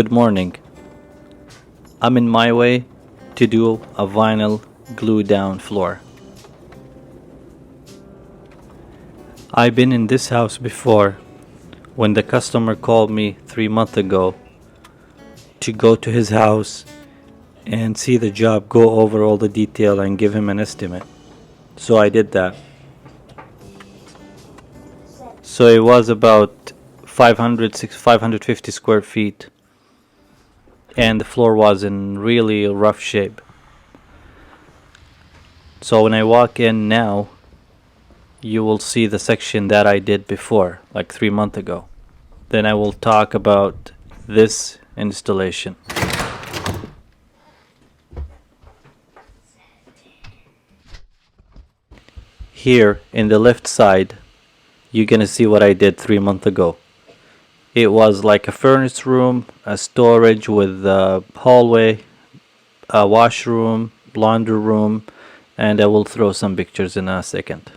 Good morning. I'm in my way to do a vinyl glue down floor. I've been in this house before when the customer called me 3 months ago to go to his house and see the job, go over all the detail and give him an estimate. So I did that. So it was about 550 square feet and the floor was in really rough shape. So when I walk in now, you will see the section that I did before, like 3 months ago. Then I will talk about this installation. Here in the left side, you're gonna see what I did 3 months ago. It was like a furnace room, a storage with a hallway, a washroom, laundry room, and I will throw some pictures in a second.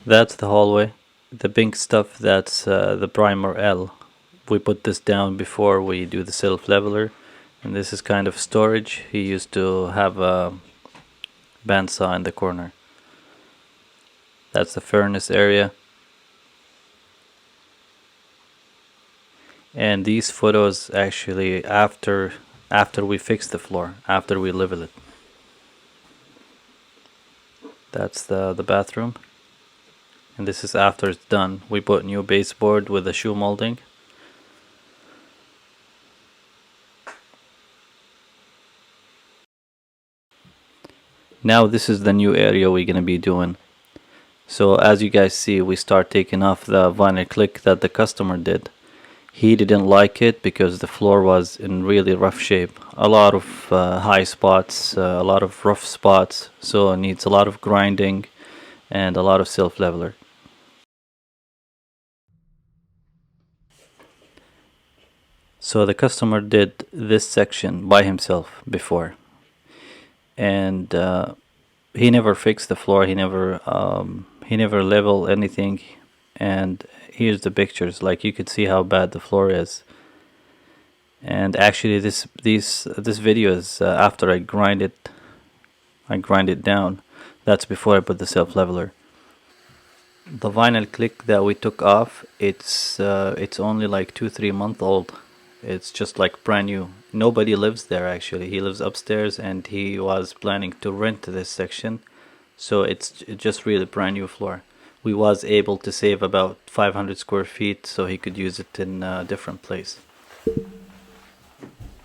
That's the hallway. The pink stuff, that's the primer L. We put this down before we do the self-leveler. And this is kind of storage. He used to have a bandsaw in the corner. That's the furnace area. And these photos actually after we fix the floor, after we level it. That's the bathroom. And this is after it's done. We put new baseboard with a shoe molding. Now this is the new area we're gonna be doing. So as you guys see, we start taking off the vinyl click that the customer did. He didn't like it because the floor was in really rough shape. A lot of high spots, a lot of rough spots, so it needs a lot of grinding and a lot of self-leveler. So the customer did this section by himself before, and he never fixed the floor. He never leveled anything. And here's the pictures. Like you could see how bad the floor is. And actually, this video is after I grind it down. That's before I put the self-leveler. The vinyl click that we took off, it's only like 2-3 months old. It's just like brand new. Nobody lives there actually. He lives upstairs and he was planning to rent this section. So it's just really brand new floor. We was able to save about 500 square feet so he could use it in a different place.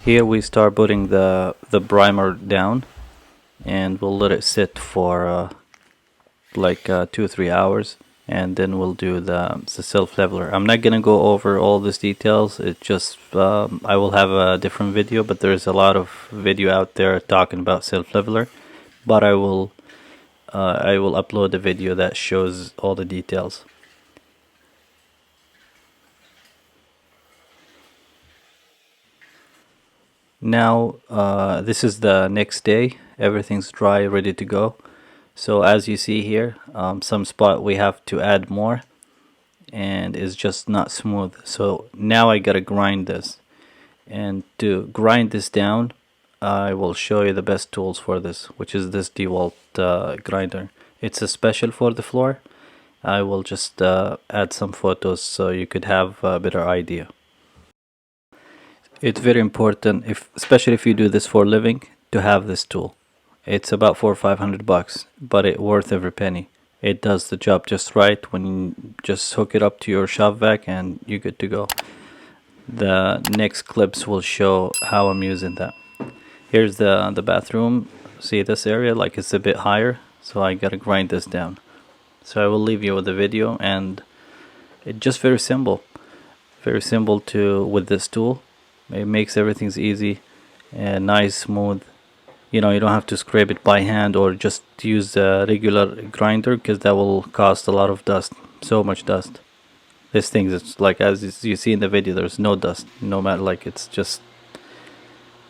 Here we start putting the primer down and we'll let it sit for like 2-3 hours, and then we'll do the self-leveler. I'm not gonna go over all these details. It just I will have a different video, but there's a lot of video out there talking about self-leveler, but I will upload a video that shows all the details. Now this is the next day. Everything's dry, ready to go. So as you see here, some spot we have to add more and it's just not smooth. So now I gotta grind this, and to grind this down I will show you the best tools for this, which is this DeWalt grinder. It's a special for the floor. I will just add some photos so you could have a better idea. It's very important, especially if you do this for a living, to have this tool. It's about $400-500, but it's worth every penny. It does the job just right when you just hook it up to your shop vac and you're good to go. The next clips will show how I'm using that. Here's the bathroom. See this area, like it's a bit higher, so I gotta grind this down. So I will leave you with the video, and it's just very simple to with this tool. It makes everything easy and nice, smooth. You know, you don't have to scrape it by hand or just use a regular grinder, because that will cause a lot of dust, so much dust. This thing is like, as you see in the video, there's no dust, no matter, like it's just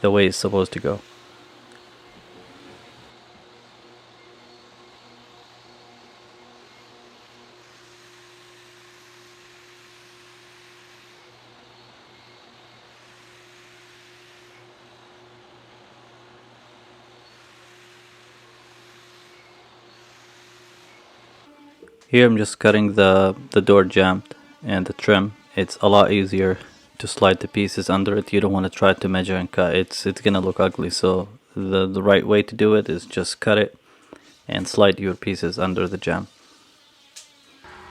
the way it's supposed to go. Here I'm just cutting the door jamb and the trim. It's a lot easier to slide the pieces under it. You don't want to try to measure and cut. It's gonna look ugly. So the right way to do it is just cut it and slide your pieces under the jamb.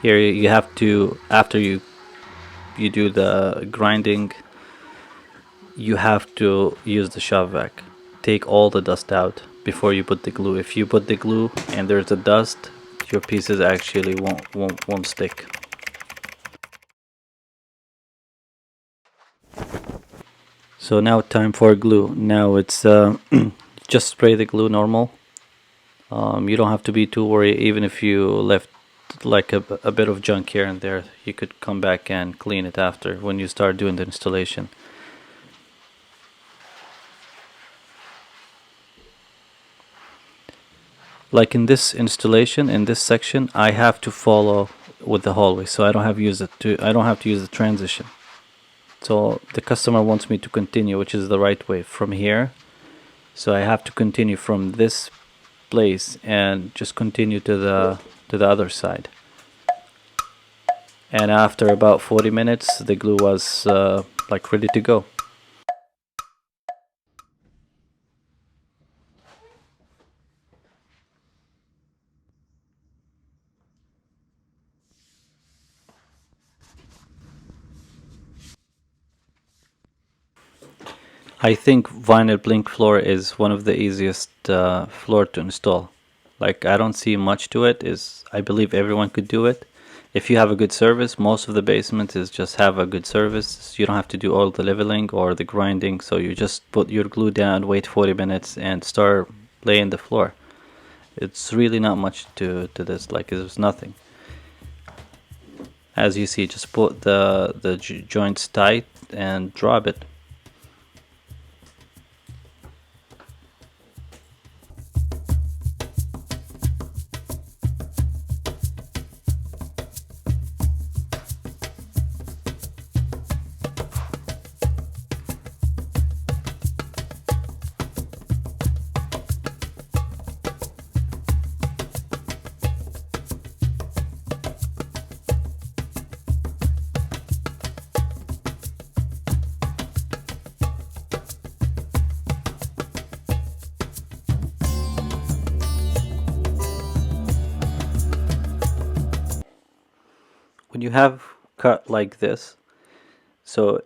Here you have to, after you do the grinding, you have to use the shop vac. Take all the dust out before you put the glue. If you put the glue and there's a dust, your pieces actually won't stick. So now time for glue. Now it's just spray the glue normal. You don't have to be too worried. Even if you left like a bit of junk here and there, you could come back and clean it after when you start doing the installation. Like in this installation, in this section, I have to follow with the hallway, so I don't have to use the transition. So the customer wants me to continue, which is the right way from here. So I have to continue from this place and just continue to the other side. And after about 40 minutes, the glue was like ready to go. I think vinyl Plink floor is one of the easiest floor to install. Like I don't see much to it. I believe everyone could do it. If you have a good service, most of the basements is just have a good service. You don't have to do all the leveling or the grinding. So you just put your glue down, wait 40 minutes, and start laying the floor. It's really not much to this. Like there's nothing. As you see, just put the joints tight and drop it. When you have cut like this, so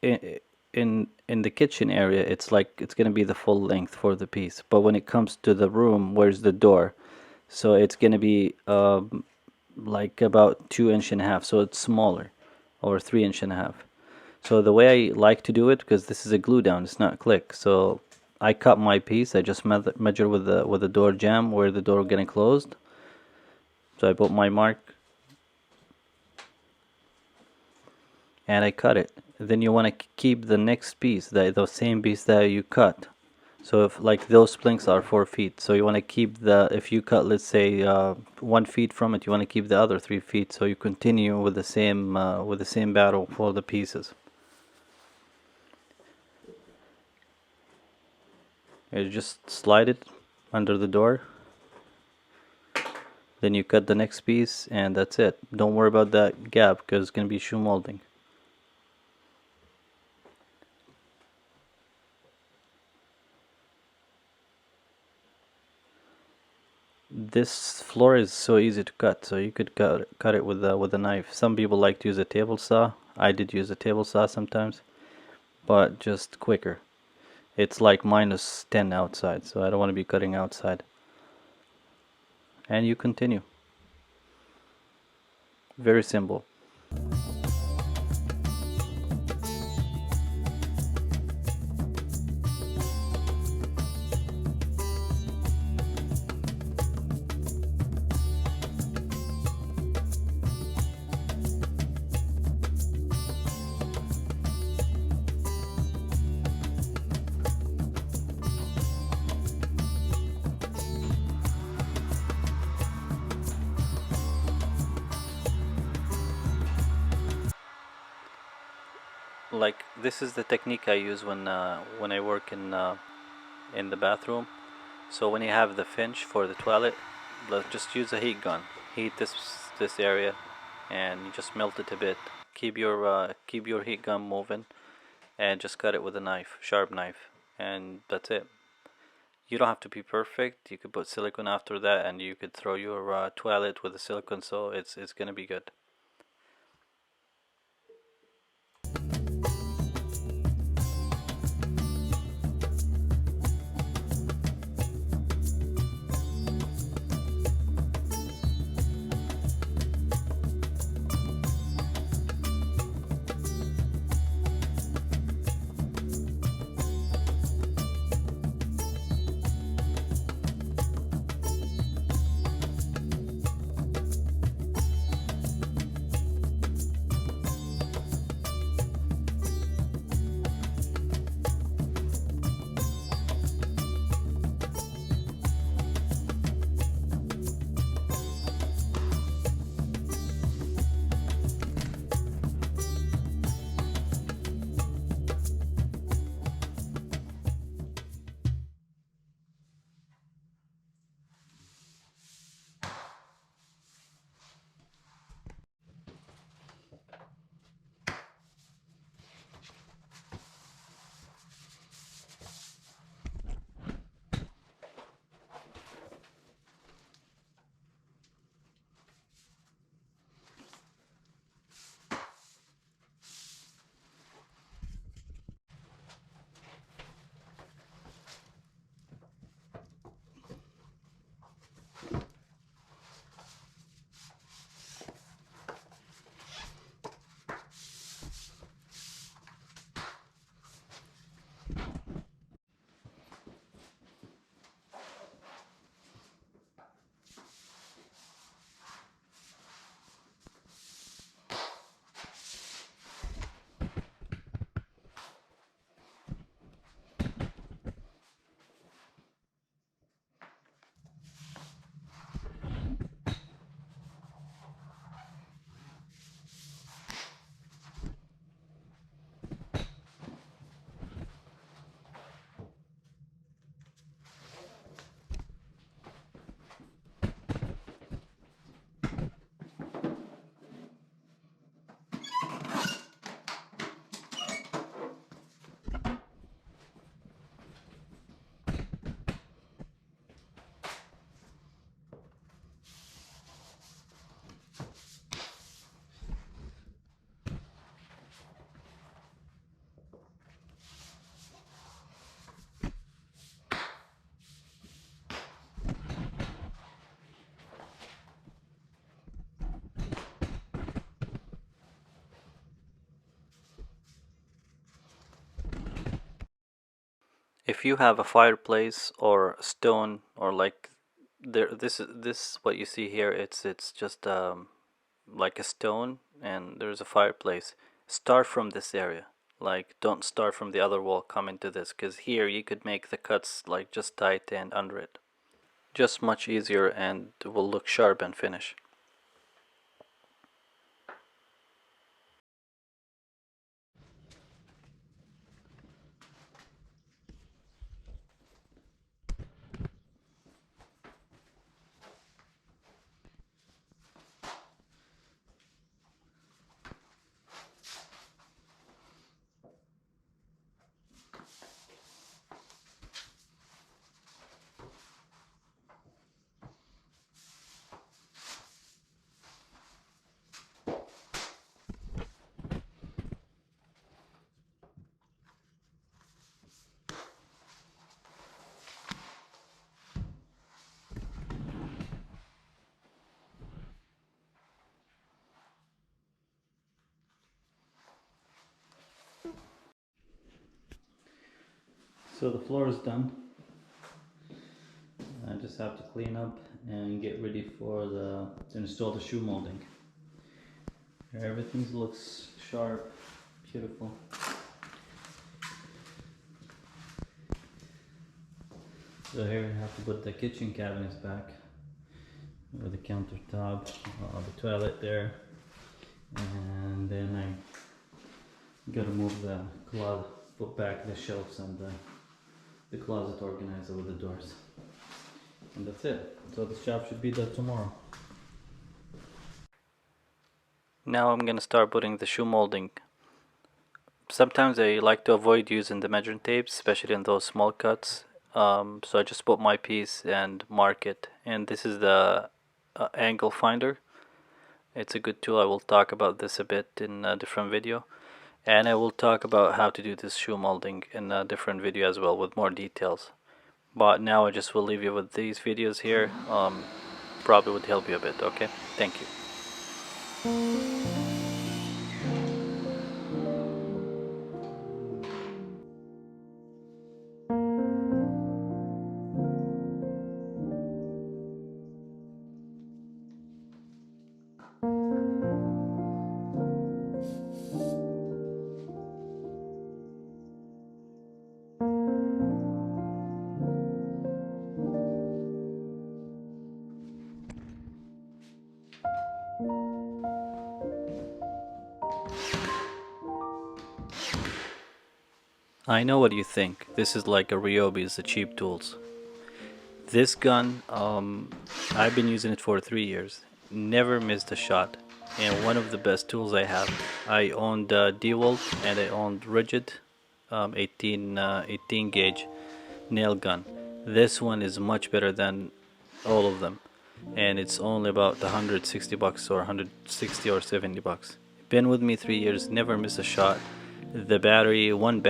in the kitchen area, it's like it's gonna be the full length for the piece. But when it comes to the room, where's the door? So it's gonna be like about 2.5 inches, so it's smaller, or 3.5 inches. So the way I like to do it, because this is a glue down, it's not click. So I cut my piece. I just measure with the door jamb where the door getting closed. So I put my mark and I cut it. Then you want to keep the next piece, the same piece that you cut. So if like those plinks are 4 feet, so you want to keep if you cut, let's say 1 feet from it, you want to keep the other 3 feet, so you continue with the same battle for the pieces. You just slide it under the door, then you cut the next piece, and that's it. Don't worry about that gap because it's going to be shoe molding. This floor is so easy to cut, so you could cut it with a knife. Some people like to use a table saw. I did use a table saw sometimes, but just quicker. It's like -10 outside, so I don't want to be cutting outside. And you continue. Very simple. Like this is the technique I use when I work in the bathroom. So when you have the finch for the toilet, just use a heat gun. Heat this area, and you just melt it a bit. Keep your heat gun moving, and just cut it with a knife, sharp knife, and that's it. You don't have to be perfect. You could put silicone after that, and you could throw your toilet with the silicone, so it's gonna be good. If you have a fireplace or stone, or like this what you see here, it's just like a stone, and there's a fireplace. Start from this area. Like, don't start from the other wall, come into this, because here you could make the cuts like just tight and under it. Just much easier, and will look sharp and finish. So the floor is done. I just have to clean up and get ready for to install the shoe molding. Everything looks sharp, beautiful. So here we have to put the kitchen cabinets back with the countertop, the toilet there, and then I gotta move the closet, put back the shelves and the closet organizer with the doors. And that's it. So this job should be done tomorrow. Now I'm gonna start putting the shoe molding. Sometimes I like to avoid using the measuring tapes, especially in those small cuts. So I just put my piece and mark it. And this is the angle finder. It's a good tool. I will talk about this a bit in a different video. And I will talk about how to do this shoe molding in a different video as well with more details. But now I just will leave you with these videos here. Probably would help you a bit. Okay, thank you. I know what you think. This is like a Ryobi's, the cheap tools. This gun, I've been using it for 3 years. Never missed a shot. And one of the best tools I have. I owned DeWalt and I owned Rigid 18 gauge nail gun. This one is much better than all of them. And it's only about $160 or 160 or $70. Been with me 3 years, never miss a shot. The battery, one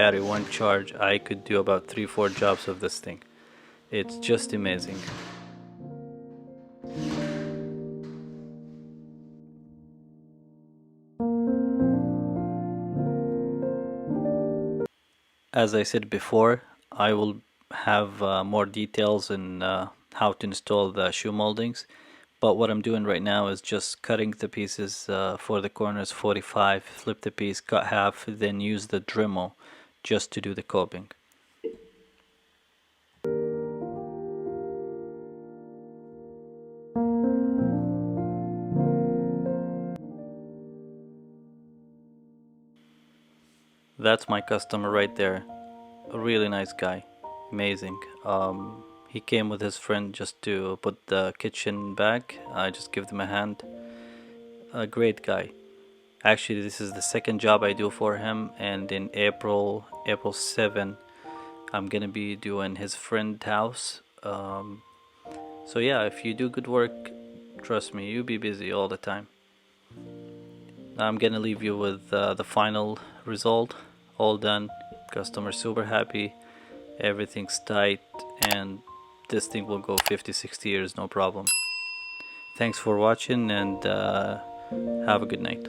charge, I could do about 3-4 jobs of this thing. It's just amazing. As I said before, I will have more details in how to install the shoe moldings. But what I'm doing right now is just cutting the pieces for the corners 45, flip the piece, cut half, then use the Dremel just to do the coping. That's my customer right there. A really nice guy. Amazing. He came with his friend just to put the kitchen back. I just give them a hand. A great guy. Actually, this is the second job I do for him, and in April 7, I'm gonna be doing his friend's house. So yeah, if you do good work, trust me, you'll be busy all the time. I'm gonna leave you with the final result. All done. Customer super happy. Everything's tight, and this thing will go 50-60 years, no problem. Thanks for watching, and have a good night.